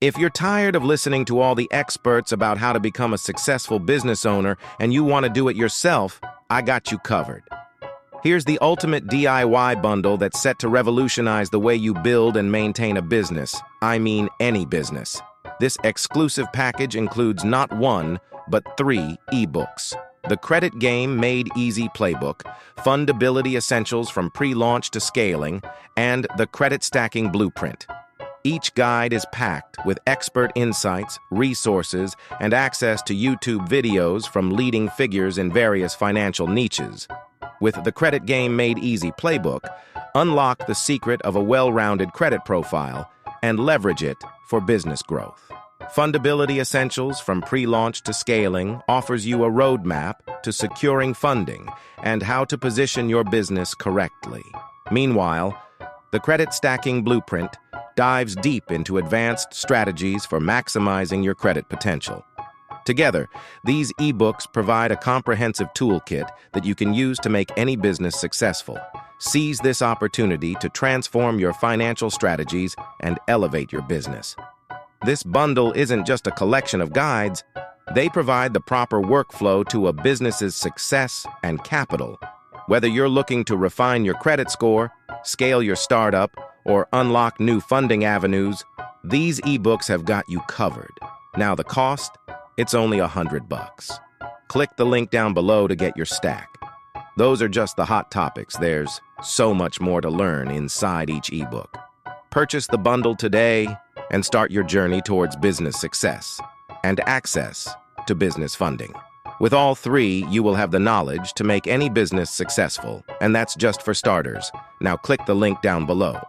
If you're tired of listening to all the experts about how to become a successful business owner and you want to do it yourself, I got you covered. Here's the ultimate DIY bundle that's set to revolutionize the way you build and maintain a business. I mean, any business. This exclusive package includes not one, but 3 ebooks. The Credit Game Made Easy Playbook, Fundability Essentials from Pre-Launch to Scaling, and the Credit Stacking Blueprint. Each guide is packed with expert insights, resources, and access to YouTube videos from leading figures in various financial niches. With the Credit Game Made Easy Playbook, unlock the secret of a well-rounded credit profile and leverage it for business growth. Fundability Essentials from Pre-Launch to Scaling offers you a roadmap to securing funding and how to position your business correctly. Meanwhile, the Credit Stacking Blueprint dives deep into advanced strategies for maximizing your credit potential. Together, these ebooks provide a comprehensive toolkit that you can use to make any business successful. Seize this opportunity to transform your financial strategies and elevate your business. This bundle isn't just a collection of guides. They provide the proper workflow to a business's success and capital. Whether you're looking to refine your credit score, scale your startup, or unlock new funding avenues, these ebooks have got you covered. Now the cost? It's only $100. Click the link down below to get your stack. Those are just the hot topics. There's so much more to learn inside each ebook. Purchase the bundle today and start your journey towards business success and access to business funding. With all 3, you will have the knowledge to make any business successful, and that's just for starters. Now click the link down below.